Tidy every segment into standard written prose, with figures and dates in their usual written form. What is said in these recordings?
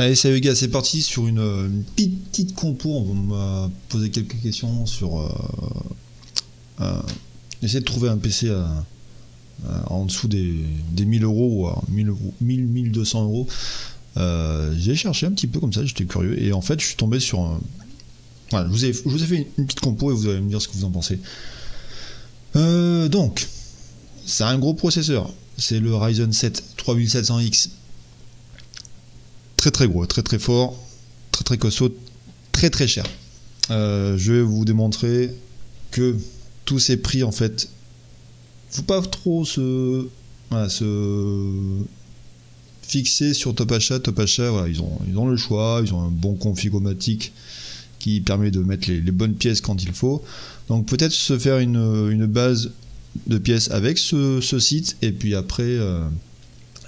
Allez, salut les gars, c'est parti sur une petite compo. On m'a posé quelques questions sur essayer de trouver un PC en dessous des 1000 euros ou à 1200 euros. J'ai cherché un petit peu comme ça, j'étais curieux et en fait je suis tombé sur un... Voilà, je vous ai fait une petite compo et vous allez me dire ce que vous en pensez. Donc, c'est un gros processeur, c'est le Ryzen 7 3700X. Très gros, très fort, très costaud, très cher. Je vais vous démontrer que tous ces prix en fait, faut pas trop se fixer sur Top Achat. Top Achat, voilà, ils ont le choix, ils ont un bon config-o-matic qui permet de mettre les bonnes pièces quand il faut. Donc peut-être se faire une base de pièces avec ce site et puis après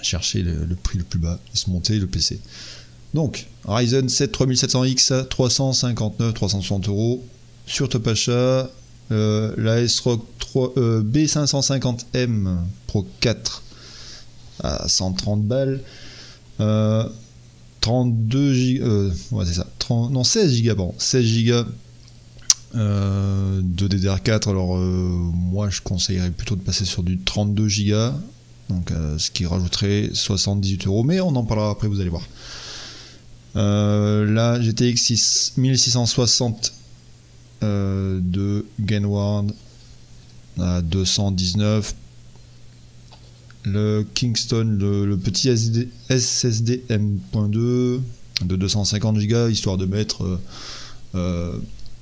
chercher le prix le plus bas et se monter le PC. Donc Ryzen 7 3700X à 360 euros sur Top Achat. La S-Rock B550M Pro 4 à 130 balles. 32 Go, ouais c'est ça, 16 Go, pardon, 16 Go de DDR4. Alors moi je conseillerais plutôt de passer sur du 32 Go, donc ce qui rajouterait 78 euros, mais on en parlera après, vous allez voir. La GTX 1660 de Gainward à 219. Le Kingston, le petit SSD M.2 de 250 Go, histoire de mettre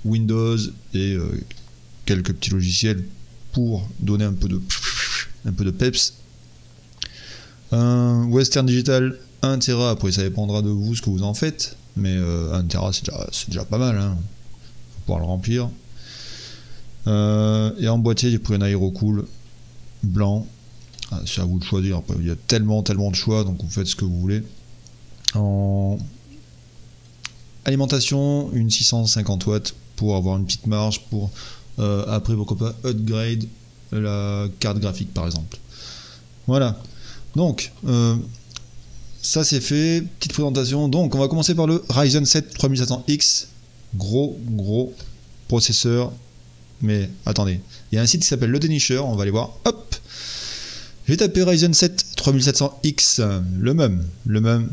Windows et quelques petits logiciels pour donner un peu de peps. Un Western Digital 1 Tera, après ça dépendra de vous ce que vous en faites, mais 1 Tera c'est déjà pas mal, hein. Faut pouvoir le remplir. Et en boîtier j'ai pris un Aerocool blanc. C'est à vous de choisir, il y a tellement de choix, donc vous faites ce que vous voulez. En alimentation, une 650 watts pour avoir une petite marge pour après pourquoi pas upgrade la carte graphique par exemple. Voilà, donc ça c'est fait, petite présentation. Donc on va commencer par le Ryzen 7 3700X, gros processeur. Mais attendez, il y a un site qui s'appelle Le Dénicheur, on va aller voir. Hop, j'ai tapé Ryzen 7 3700X, le même.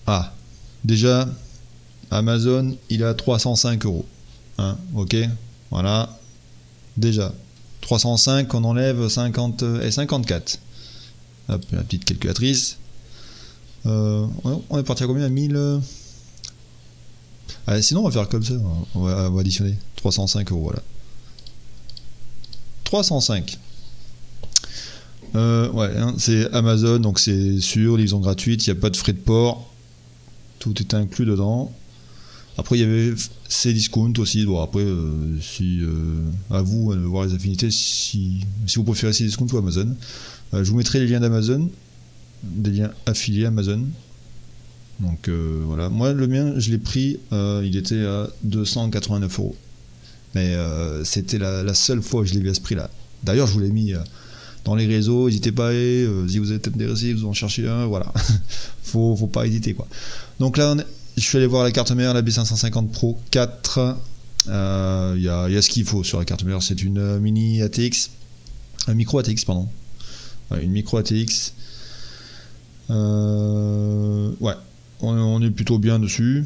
Ah, déjà, Amazon, il est à 305 euros. Hein, ok, voilà. Déjà, 305, on enlève 50 et 54. Hop, la petite calculatrice. On est parti à combien? À 1000 Allez, sinon, on va faire comme ça. On va additionner. 305 euros, voilà. 305. Ouais, hein, c'est Amazon, donc c'est sûr, livraison gratuite, il n'y a pas de frais de port, tout est inclus dedans. Après il y avait Cdiscount aussi, bon après si à vous de voir les affinités, si vous préférez Cdiscount ou Amazon. Je vous mettrai les liens d'Amazon, des liens affiliés Amazon. Donc voilà, moi le mien je l'ai pris, il était à 289 euros. Mais c'était la seule fois que je l'ai vu à ce prix là. D'ailleurs je vous l'ai mis dans les réseaux, n'hésitez pas, si vous êtes intéressé, vous en cherchez un, voilà. faut pas hésiter quoi. Donc là, je suis allé voir la carte mère, la B550 Pro 4. Il y a ce qu'il faut sur la carte mère, c'est une mini ATX, un micro ATX, pardon. Ouais, une micro ATX. Ouais, on est plutôt bien dessus.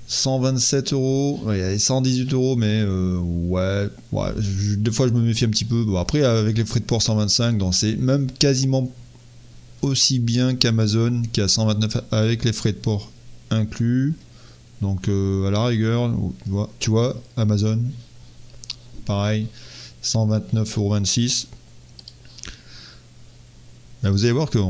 127 euros, il y a 118 euros, mais ouais, des fois je me méfie un petit peu. Bon, après, avec les frais de port 125, donc c'est même quasiment aussi bien qu'Amazon qui a 129 avec les frais de port inclus. Donc à la rigueur, tu vois, Amazon, pareil, 129,26 €. Là, vous allez voir qu'il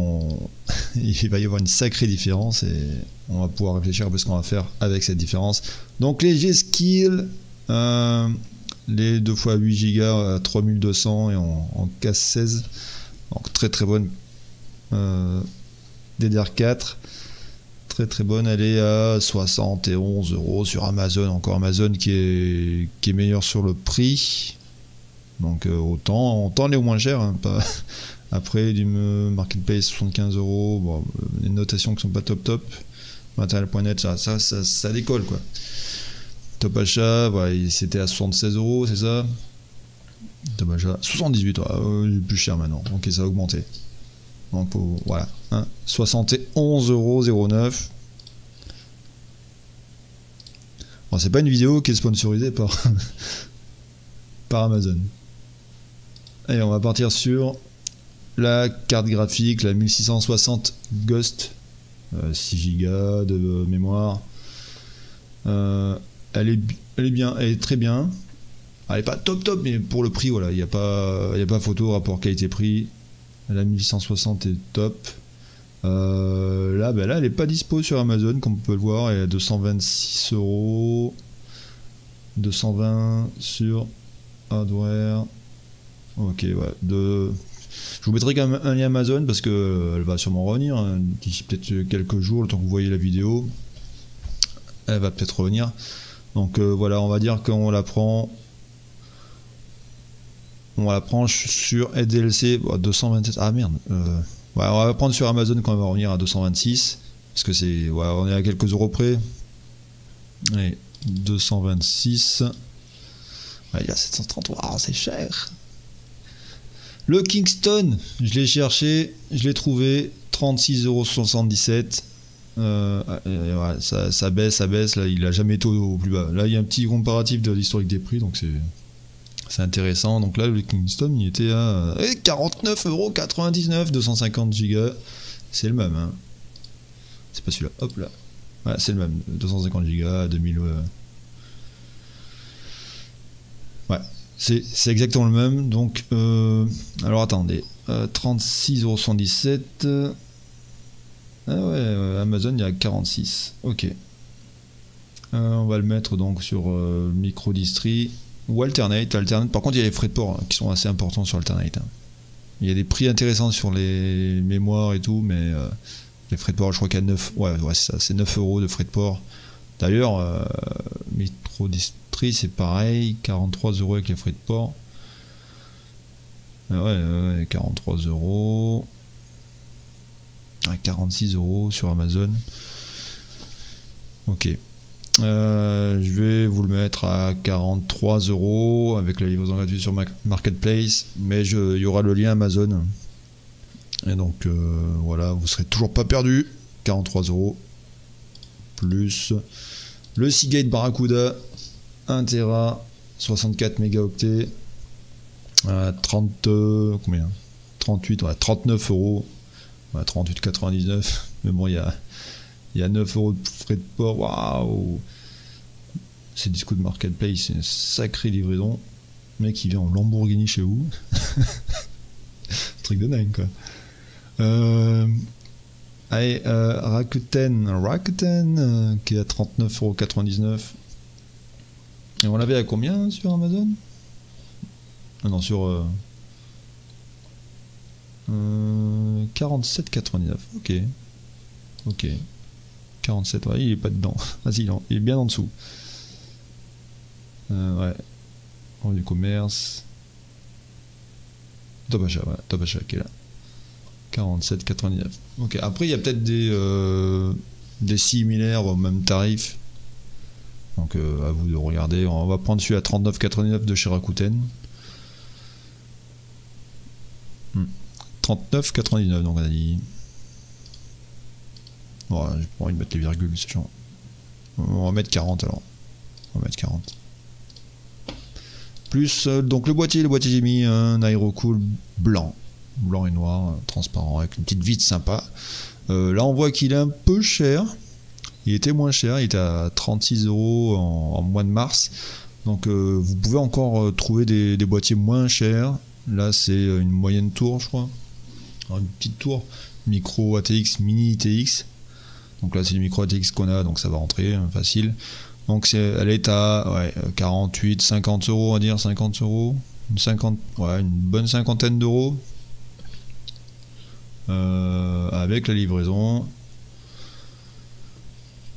va y avoir une sacrée différence et on va pouvoir réfléchir un peu ce qu'on va faire avec cette différence. Donc les G-Skill, les 2 x 8 Go à 3200 et en casse 16, donc très bonne DDR4, très bonne, elle est à 71 euros sur Amazon, encore Amazon qui est meilleur sur le prix. Donc autant les moins chers, hein, Après, du marketplace 75 €. Bon, les notations qui sont pas top top. Matériel.net, ça décolle quoi. Top achat, voilà, c'était à 76 €, c'est ça. Top achat, 78, plus cher maintenant. Ok, ça a augmenté. Donc voilà, hein, 71,09 €. Bon, c'est pas une vidéo qui est sponsorisée par, par Amazon. Allez, on va partir sur la carte graphique, la 1660 Ghost, 6 Go de mémoire. Elle est bien, elle est très bien. Elle est pas top top, mais pour le prix, voilà, il n'y a pas photo, rapport qualité-prix. La 1860 est top. Là, elle n'est pas dispo sur Amazon, comme on peut le voir, elle est à 226 €. 220 sur Hardware. Ok, ouais. Je vous mettrai quand même un lien Amazon parce que elle va sûrement revenir hein, d'ici peut-être quelques jours, le temps que vous voyez la vidéo. Elle va peut-être revenir. Donc voilà, on va dire qu'on la prend. On la prend sur SDLC 227. Ah merde. Ouais, on va prendre sur Amazon quand on va revenir à 226. Parce que c'est. Ouais, on est à quelques euros près. Allez, 226. Ouais, il y a 733. Ah, c'est cher. Le Kingston, je l'ai cherché, je l'ai trouvé. 36,77 €. Ouais, ça baisse, là, il a jamais été au plus bas. Là, il y a un petit comparatif de l'historique des prix, donc c'est intéressant. Donc là, le Kingston, il était à 49,99 €, 250 Go. C'est le même, hein. C'est pas celui-là, hop là. Ouais, c'est le même, 250 Go à 2000. Ouais, c'est exactement le même. Donc, alors attendez, 36,77 €. Ah ouais, Amazon il y a 46. Ok. On va le mettre donc sur micro-distri ou Alternate. Par contre, il y a les frais de port hein, qui sont assez importants sur Alternate. Hein. Il y a des prix intéressants sur les mémoires et tout, mais les frais de port, je crois qu'il y a 9. Ouais, c'est ça, c'est 9 € de frais de port. D'ailleurs, micro-distri c'est pareil, 43 € avec les frais de port. Ouais, 43 €. 46 € sur Amazon. Ok. Je vais vous le mettre à 43 € avec la livraison gratuite sur Marketplace, mais il y aura le lien Amazon. Et donc voilà, vous serez toujours pas perdu. 43 € plus le Seagate Barracuda 1 Tera 64 mégaoctets 30 combien 38 ouais, 39 €. 38,99 €, mais bon, il y a 9 € de frais de port. Waouh! C'est disco de Marketplace, c'est une sacrée livraison. Le mec, il vient en Lamborghini chez vous. Truc de dingue, quoi. Allez, Rakuten qui est à 39,99 €. Et on l'avait à combien sur Amazon? Ah non, sur 47,99. Ok. 47, ouais, il est pas dedans. Vas-y, il est bien en dessous. Ouais. En du commerce. Top achat qui est là. 47,99. Ok, après il y a peut-être des similaires au même tarif. Donc à vous de regarder. On va prendre celui à 39,89 de chez Rakuten. 39,99 donc on a dit. Bon, j'ai pas envie de mettre les virgules, c'est chiant. On va mettre 40 alors. On va mettre 40. Plus donc le boîtier j'ai mis un Aerocool blanc et noir, transparent, avec une petite vitre sympa. Là on voit qu'il est un peu cher. Il était moins cher, il était à 36 € en mois de mars. Donc vous pouvez encore trouver des boîtiers moins chers. Là c'est une moyenne tour je crois. Alors, une petite tour micro ATX mini ITX. Donc là c'est le micro ATX qu'on a, donc ça va rentrer facile. Donc elle est à 48, 50 € on va dire, 50 €. Une bonne cinquantaine d'euros. Avec la livraison.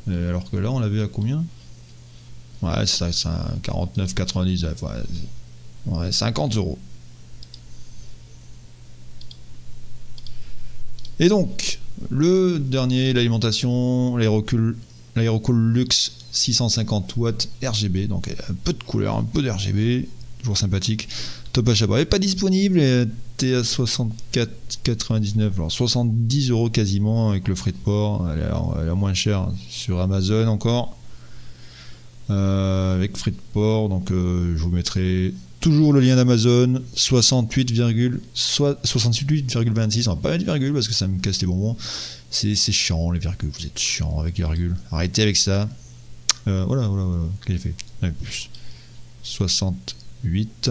Et alors que là on l'avait à combien? Ouais c'est ça, 49,99. Ouais, 50 €. Et donc, le dernier, l'alimentation, l'aérocool Luxe 650 watts RGB, donc un peu de couleur, un peu de RGB, toujours sympathique. Top achat, elle n'est pas disponible, elle était à 64,99, alors 70 € quasiment avec le frais de port, elle est moins chère sur Amazon encore, avec frais de port, donc je vous mettrai toujours le lien d'Amazon, 68,26, on va pas mettre virgule parce que ça me casse les bonbons, c'est chiant les virgules, vous êtes chiant avec les virgules, arrêtez avec ça, voilà, qu'est-ce que j'ai fait, plus 68,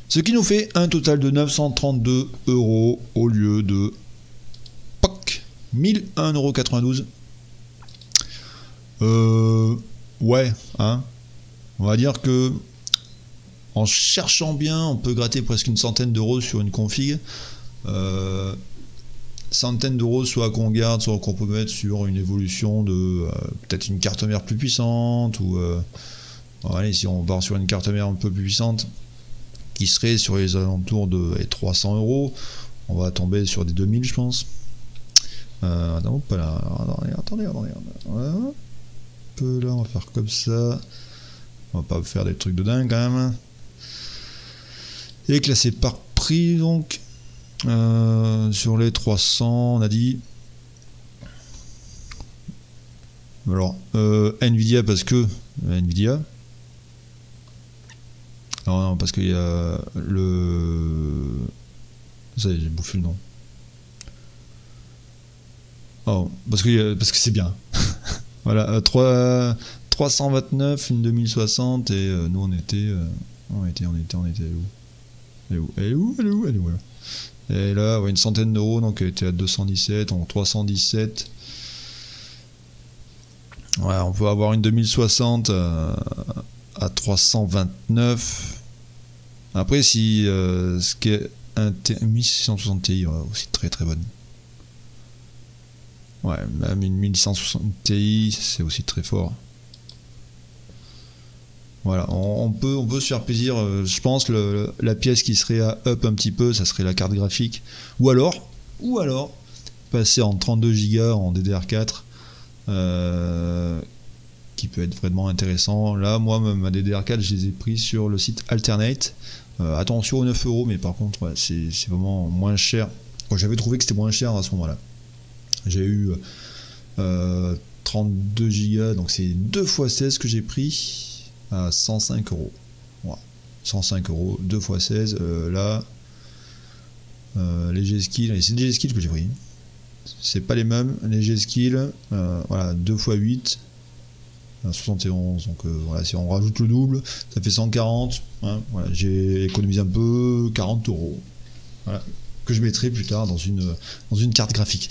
ce qui nous fait un total de 932 € au lieu de POC 1001,92 €. Ouais, hein. On va dire que en cherchant bien, on peut gratter presque une centaine d'euros sur une config. Centaines d'euros, soit qu'on garde, soit qu'on peut mettre sur une évolution de peut-être une carte mère plus puissante, ou allez, si on part sur une carte mère un peu plus puissante, qui serait sur les alentours de 300 €, on va tomber sur des 2000, je pense. Attendez, voilà. Là, on va faire comme ça. On va pas faire des trucs de dingue quand même. Et classé par prix, donc sur les 300, on a dit. Alors, Nvidia, parce que Nvidia. Non, parce qu'il y a le. Ça y est, j'ai bouffé le nom. Oh, parce que c'est bien. Voilà, 329, une 2060, et nous on était où? Elle est où voilà. Et là, ouais, une centaine d'euros, donc elle était à 217, donc 317. Ouais, on peut avoir une 2060 à 329. Après, si ce qui est un 1660 Ti, ouais, aussi très très bonne. Ouais, même une 1160 Ti, c'est aussi très fort. Voilà, on peut se faire plaisir. Je pense la pièce qui serait à up un petit peu, ça serait la carte graphique. Ou alors passer en 32 Go en DDR4, qui peut être vraiment intéressant. Là, moi, ma DDR4, je les ai pris sur le site Alternate. Attention aux 9 €, mais par contre, ouais, c'est vraiment moins cher. Bon, j'avais trouvé que c'était moins cher à ce moment-là. J'ai eu 32 Go, donc c'est 2 x 16 que j'ai pris à 105 €. Voilà. 105 €, 2 x 16. Là, les G-Skills, c'est des G-Skills que j'ai pris. C'est pas les mêmes, les G-Skills, voilà, 2 x 8, 71. Donc voilà, si on rajoute le double, ça fait 140. Hein, voilà, j'ai économisé un peu, 40 €. Voilà, que je mettrai plus tard dans une carte graphique.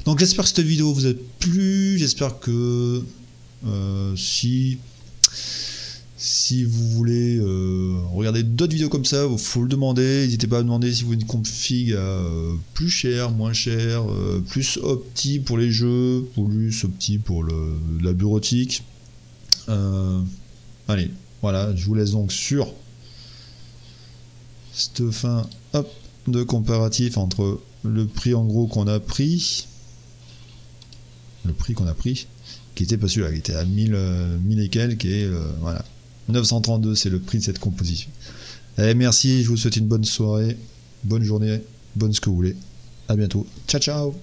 Donc j'espère que cette vidéo vous a plu, j'espère que si vous voulez regarder d'autres vidéos comme ça, il faut le demander, n'hésitez pas à demander si vous voulez une config plus cher, moins cher, plus opti pour les jeux, plus opti pour la bureautique. Allez, voilà, je vous laisse donc sur cette fin de comparatif entre le prix en gros qu'on a pris, qui était pas celui-là, qui était à 1000 et quelques, et voilà, 932 c'est le prix de cette composition. Allez, merci, je vous souhaite une bonne soirée, bonne journée, bonne ce que vous voulez, à bientôt, ciao ciao.